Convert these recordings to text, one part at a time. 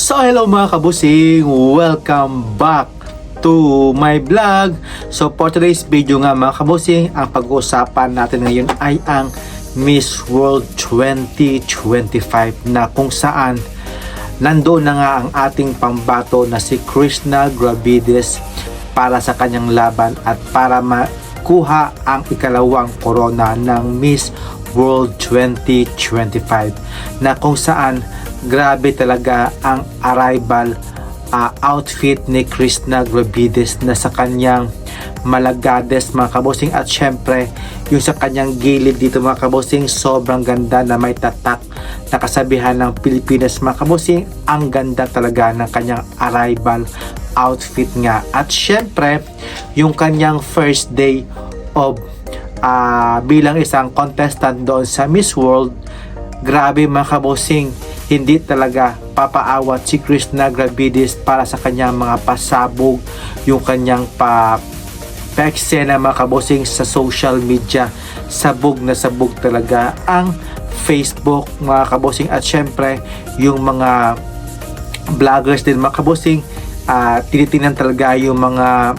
So hello mga kabusing, welcome back to my vlog. So for today's video nga mga kabusing, ang pag-uusapan natin ngayon ay ang Miss World 2025 na kung saan nandoon na nga ang ating pambato na si Krishna Gravides para sa kanyang laban at para makuha ang ikalawang corona ng Miss World 2025 na kung saan grabe talaga ang arrival outfit ni Krishna Gravides na sa kanyang malagades mga kabosing, at syempre yung sa kanyang gilid dito mga kabosing sobrang ganda na may tatak na kasabihan ng Pilipinas mga kabosing. Ang ganda talaga ng kanyang arrival outfit nga, at syempre yung kanyang first day of bilang isang contestant doon sa Miss World. Grabe mga kabosing, hindi talaga papaawat si Krishna Gravides para sa kanyang mga pasabog, yung kanyang pa-eksena mga kabosing sa social media. Sabog na sabog talaga ang Facebook mga kabosing, at syempre yung mga vloggers din mga kabosing tinitingnan talaga yung mga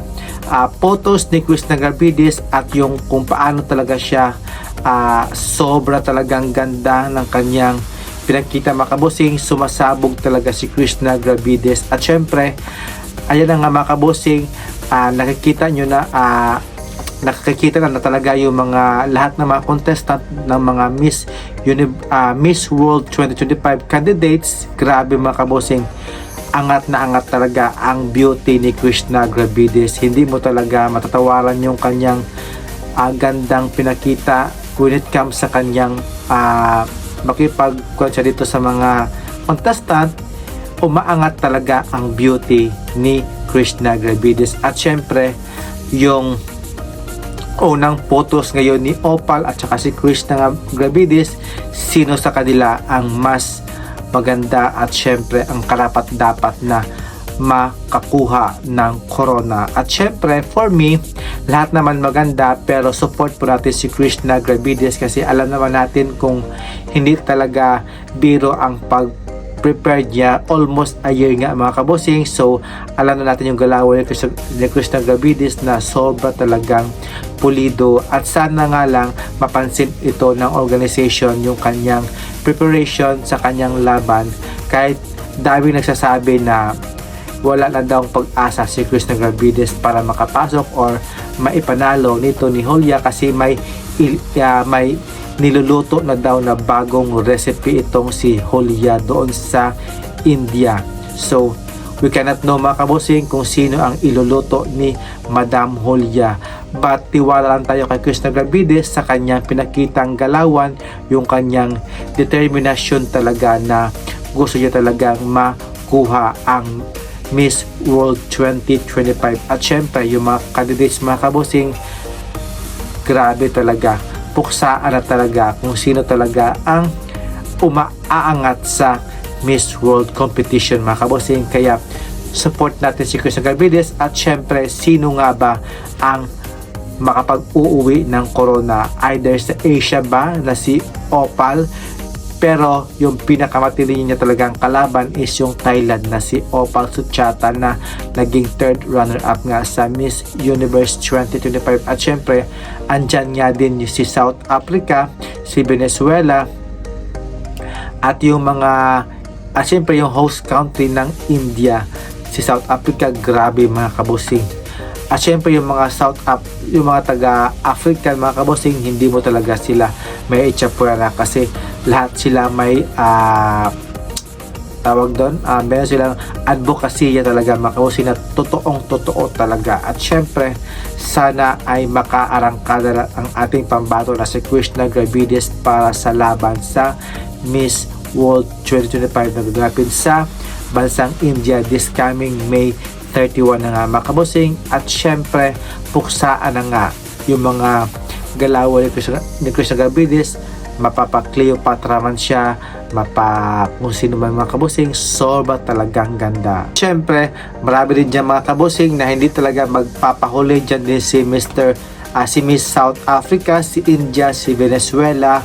photos ni Krishna Gravides at yung kung paano talaga siya sobra talagang ganda ng kanyang pinakita mga kabosing. Sumasabog talaga si Krishna Gravides, at syempre ayan na nga mga kabosing, nakikita nyo na nakikita na talaga yung mga lahat ng mga contestant ng mga Miss World 2025 candidates. Grabe mga kabosing, angat na angat talaga ang beauty ni Krishna Gravides. Hindi mo talaga matatawaran yung kanyang gandang pinakita when it comes sa kanyang makipagkuhan siya dito sa mga contestant. Umaangat talaga ang beauty ni Krishna Gravides, at syempre yung unang photos ngayon ni Opal at saka si Krishna Gravides, sino sa kanila ang mas maganda at syempre ang karapat dapat na makakuha ng corona. At syempre for me, lahat naman maganda, pero support po natin si Krishna Gravides kasi alam naman natin kung hindi talaga biro ang pag-prepare niya, almost a year nga mga kabosing. So alam na natin yung galawan ni Krishna Gravides na sobra talagang pulido, at sana nga lang mapansin ito ng organization yung kanyang preparation sa kanyang laban. Kahit dami nagsasabi na wala na daw pag-asa si Krishna Gravides para makapasok or maipanalo nito ni Julia kasi may niluluto na daw na bagong recipe itong si Julia doon sa India. So we cannot know mga kabosing kung sino ang iluluto ni Madam Julia, but tiwala lang tayo kay Krishna Gravides sa kanyang pinakitang galawan, yung kanyang determinasyon talaga na gusto niya talagang makuha ang Miss World 2025. At syempre yung mga candidates mga kabosing, grabe talaga, puksaan na talaga kung sino talaga ang umaaangat sa Miss World competition mga kabosing. Kaya support natin si Krishna Gravides, at syempre sino nga ba ang makapag-uuwi ng corona, either sa Asia ba na si Opal, pero yung pinakamatili niya talagang kalaban is yung Thailand na si Opal Suchata na naging third runner-up nga sa Miss Universe 2025. At syempre andyan nga din si South Africa, si Venezuela, at yung mga syempre yung host country ng India, si South Africa. Grabe mga kabosing. At syempre yung mga yung mga taga-African mga kabosing, hindi mo talaga sila may itchapuera kasi lahat sila may tawag doon, meron silang advocacy talaga mga kabosing na totoong totoo talaga. At syempre sana ay makaarangkada ang ating pambato na si Krishna Gravides para sa laban sa Miss World 2025 na gaganapin sa bansang India this coming May 31 na nga mga kabosing. At syempre puksaan na nga yung mga galawan ni Krishna Gravides, mapapa-Cleopatra man siya, kung sino man mga kabosing, sobra talagang ganda. Syempre marami din dyan mga kabosing na hindi talaga magpapahuli dyan din si Miss South Africa, si India, si Venezuela,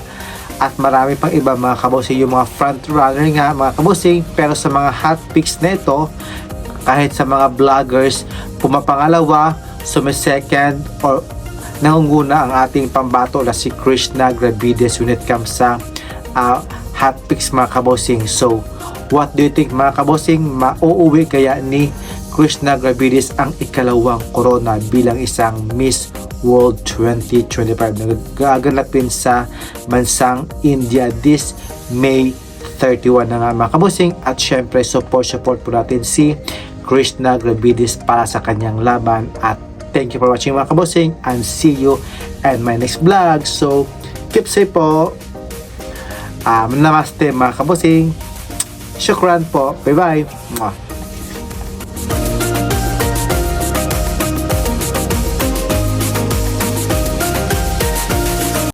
at marami pang iba mga kabosing, yung mga front runner nga mga kabosing. Pero sa mga hot picks na ito, kahit sa mga vloggers, pumapangalawa, sumisecond or nangunguna ang ating pambato na si Krishna Gravides when it comes sa hot picks mga kabosing. So what do you think mga kabosing, mauuwi kaya ni Krishna Gravides ang ikalawang corona bilang isang Miss World 2025 na gaganapin sa bansang India this May 31 na nga mga kabosing? At syempre support po natin si Krishna Gravides para sa kanyang laban. At thank you for watching mga kabosing, and see you in my next vlog. So keep safe po. Namaste mga kabosing. Shukran po. Bye bye.